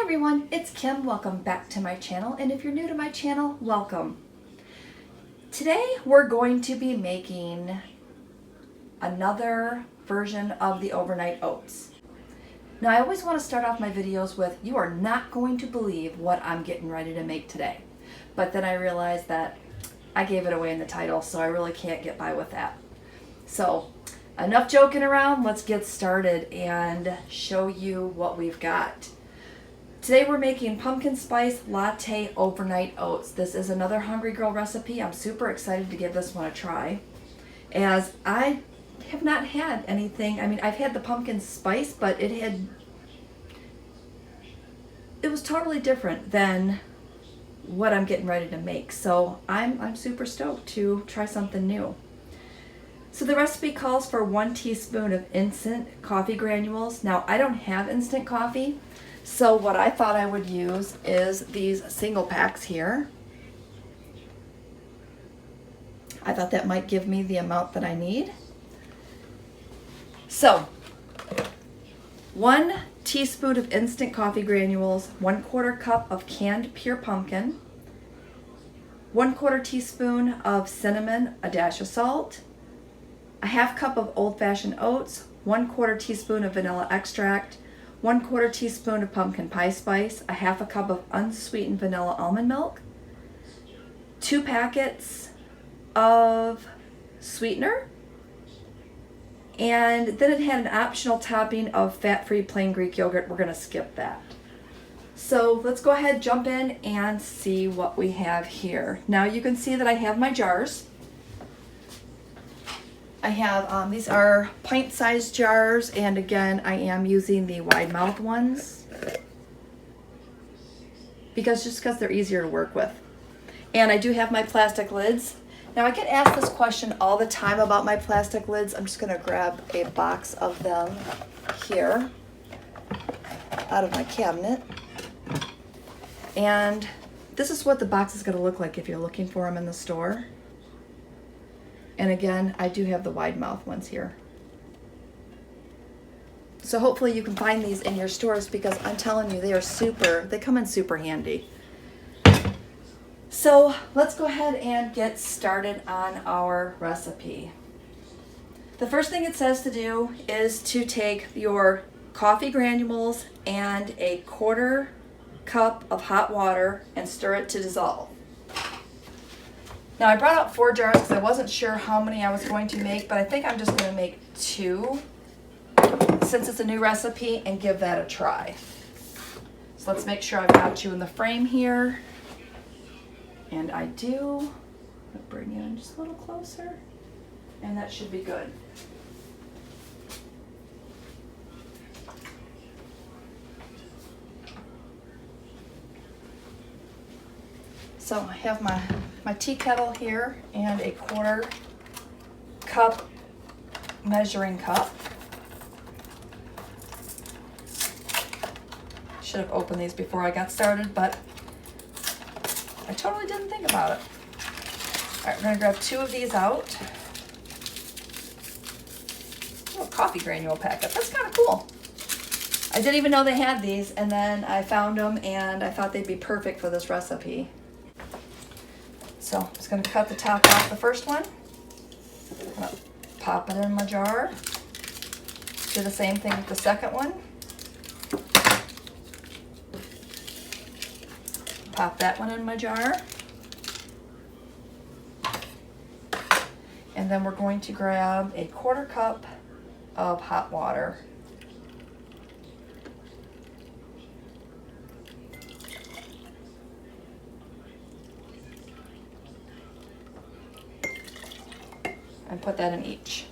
everyone, it's Kim. Welcome back to my channel, and if you're new to my channel, welcome. Today we're going to be making another version of the overnight oats. Now I always want to start off my videos with, you are not going to believe what I'm getting ready to make today. But then I realized that I gave it away in the title, so I really can't get by with that. So enough joking around, let's get started and show you what we've got. Today we're making pumpkin spice latte overnight oats. This is another Hungry Girl recipe. I'm super excited to give this one a try, as I have not had anything. I mean, I've had the pumpkin spice, but it was totally different than what I'm getting ready to make. So I'm super stoked to try something new. So the recipe calls for 1 teaspoon of instant coffee granules. Now I don't have instant coffee, so what I thought I would use is these single packs here. I thought that might give me the amount that I need. So 1 teaspoon of instant coffee granules, 1/4 cup of canned pure pumpkin, 1/4 teaspoon of cinnamon, a dash of salt, a 1/2 cup of old-fashioned oats, 1/4 teaspoon of vanilla extract, 1/4 teaspoon of pumpkin pie spice, a 1/2 cup of unsweetened vanilla almond milk, 2 packets of sweetener, and then it had an optional topping of fat-free plain Greek yogurt. We're going to skip that. So let's go ahead, jump in, and see what we have here. Now you can see that I have my jars. I have, these are pint-sized jars, and again, I am using the wide mouth ones because they're easier to work with. And I do have my plastic lids. Now I get asked this question all the time about my plastic lids. I'm just gonna grab a box of them here out of my cabinet. And this is what the box is gonna look like if you're looking for them in the store. And again, I do have the wide mouth ones here. So hopefully you can find these in your stores, because I'm telling you, they come in super handy. So let's go ahead and get started on our recipe. The first thing it says to do is to take your coffee granules and a 1/4 cup of hot water and stir it to dissolve. Now I brought out 4 jars because I wasn't sure how many I was going to make, but I think I'm just going to make 2 since it's a new recipe and give that a try. So let's make sure I've got you in the frame here. And I do. I'll bring you in just a little closer, and that should be good. So I have my tea kettle here and a 1/4 cup measuring cup. Should have opened these before I got started, but I totally didn't think about it. All right, we're gonna grab 2 of these out. Oh, a coffee granule packet, that's kind of cool. I didn't even know they had these, and then I found them and I thought they'd be perfect for this recipe. So I'm just gonna cut the top off the first one. I'm gonna pop it in my jar. Do the same thing with the second one. Pop that one in my jar. And then we're going to grab a 1/4 cup of hot water. And put that in each.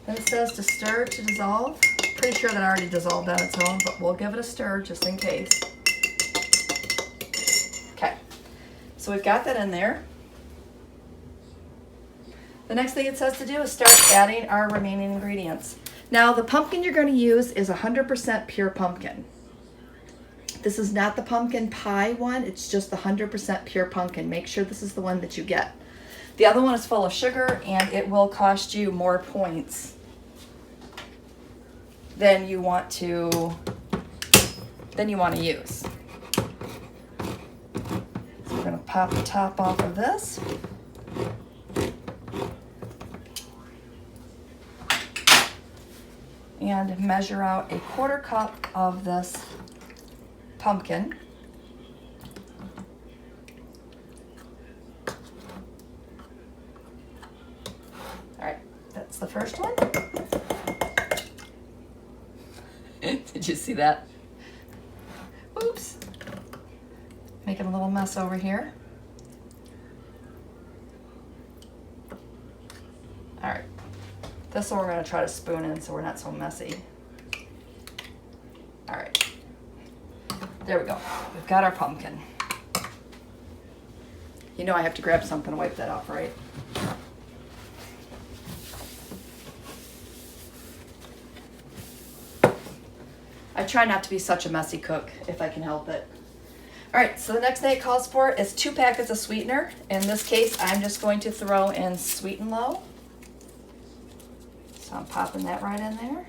Then it says to stir to dissolve. Pretty sure that I already dissolved on its own, but we'll give it a stir just in case. Okay, so we've got that in there. The next thing it says to do is start adding our remaining ingredients. Now the pumpkin you're going to use is 100% pure pumpkin. This is not the pumpkin pie one, it's just the 100% pure pumpkin. Make sure this is the one that you get. The other one is full of sugar, and it will cost you more points than you want to use. So we're going to pop the top off of this. And measure out a 1/4 cup of this pumpkin. All right, that's the first one. Did you see that? Oops. Making a little mess over here. All right. This one we're going to try to spoon in so we're not so messy. All right. There we go. We've got our pumpkin. You know I have to grab something to wipe that off, right? I try not to be such a messy cook if I can help it. All right, so the next thing it calls for is 2 packets of sweetener. In this case, I'm just going to throw in Sweet and Low. So I'm popping that right in there.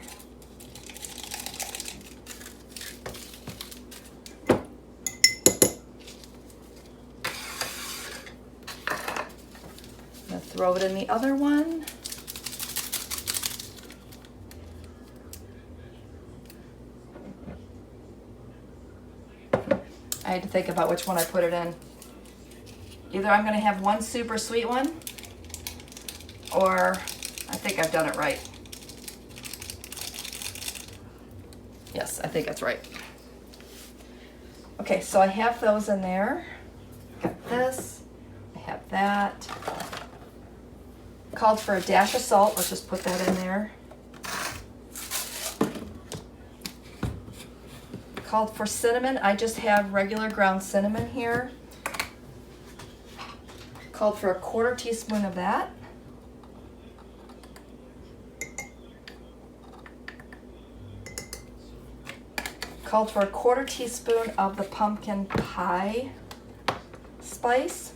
I'm going to throw it in the other one. I had to think about which one I put it in. Either I'm going to have one super sweet one, or I think I've done it right. Yes, I think that's right. Okay, so I have those in there. Got this. I have that. Called for a dash of salt. Let's just put that in there. Called for cinnamon. I just have regular ground cinnamon here. Called for a 1/4 teaspoon of that. Called for a 1/4 teaspoon of the pumpkin pie spice.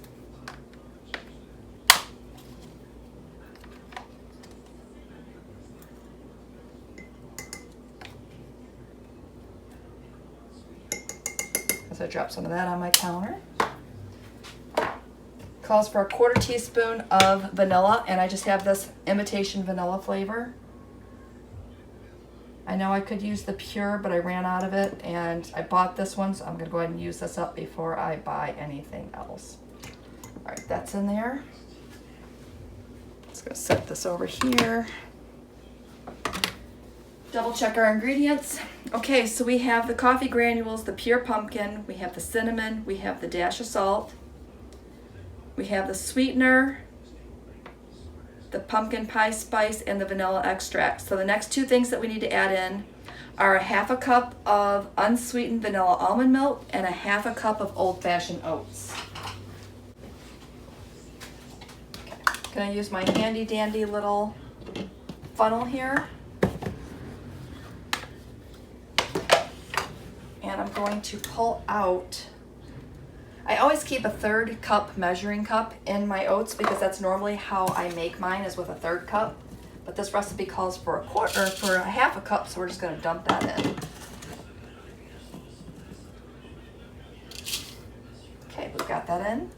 So I dropped some of that on my counter. Calls for a 1/4 teaspoon of vanilla, and I just have this imitation vanilla flavor. I know I could use the pure, but I ran out of it, and I bought this one, so I'm going to go ahead and use this up before I buy anything else. All right, that's in there. Just going to set this over here. Double check our ingredients. Okay, so we have the coffee granules, the pure pumpkin, we have the cinnamon, we have the dash of salt, we have the sweetener, the pumpkin pie spice, and the vanilla extract. So the next 2 things that we need to add in are a 1/2 cup of unsweetened vanilla almond milk and a 1/2 cup of old-fashioned oats. Okay. Gonna use my handy dandy little funnel here. And I'm going to pull out, I always keep a 1/3 cup measuring cup in my oats because that's normally how I make mine, is with a 1/3 cup. But this recipe calls for a 1/2 cup, so we're just going to dump that in. Okay, we've got that in.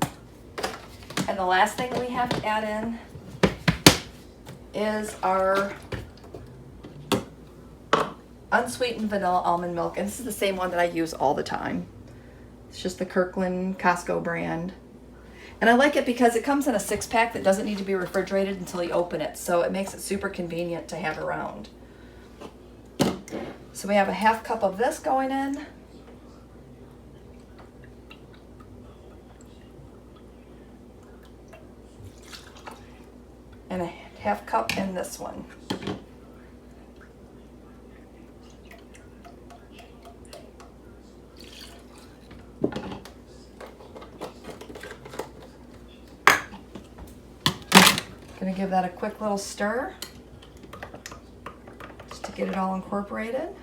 And the last thing we have to add in is our unsweetened vanilla almond milk, and this is the same one that I use all the time. It's just the Kirkland Costco brand. And I like it because it comes in a 6-pack that doesn't need to be refrigerated until you open it, so it makes it super convenient to have around. So we have a 1/2 cup of this going in. And a 1/2 cup in this one. Gonna give that a quick little stir just to get it all incorporated.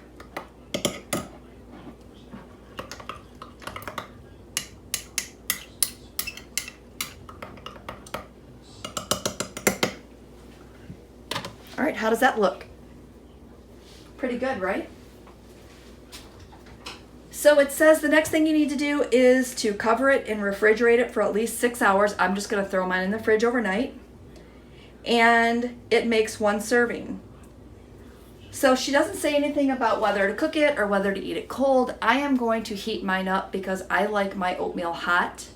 All right, how does that look? Pretty good, right? So it says the next thing you need to do is to cover it and refrigerate it for at least 6 hours. I'm just gonna throw mine in the fridge overnight. And it makes 1 serving. So she doesn't say anything about whether to cook it or whether to eat it cold. I am going to heat mine up because I like my oatmeal hot.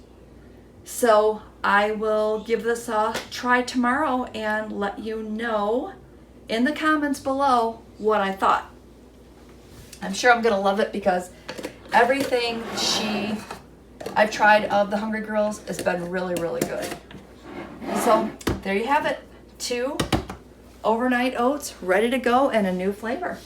So I will give this a try tomorrow and let you know in the comments below what I thought. I'm sure I'm gonna love it because everything I've tried of the Hungry Girls has been really, really good. So there you have it. 2 overnight oats ready to go and a new flavor.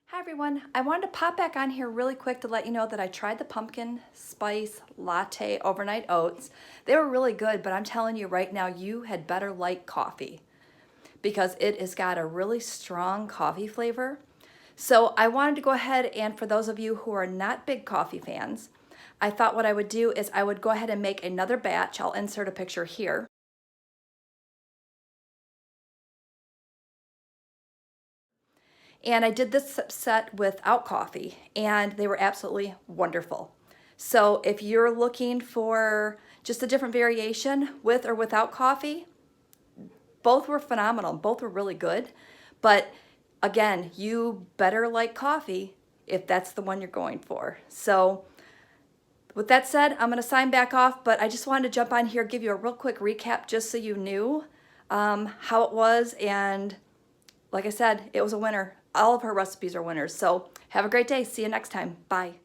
Hi everyone, I wanted to pop back on here really quick to let you know that I tried the pumpkin spice latte overnight oats. They were really good, but I'm telling you right now, you had better like coffee because it has got a really strong coffee flavor. So I wanted to go ahead and for those of you who are not big coffee fans, I thought what I would do is I would go ahead and make another batch. I'll insert a picture here. And I did this set without coffee and they were absolutely wonderful. So if you're looking for just a different variation with or without coffee, both were phenomenal. Both were really good. But again, you better like coffee if that's the one you're going for. So with that said, I'm going to sign back off, but I just wanted to jump on here, give you a real quick recap just so you knew how it was. And like I said, it was a winner. All of her recipes are winners. So have a great day. See you next time. Bye.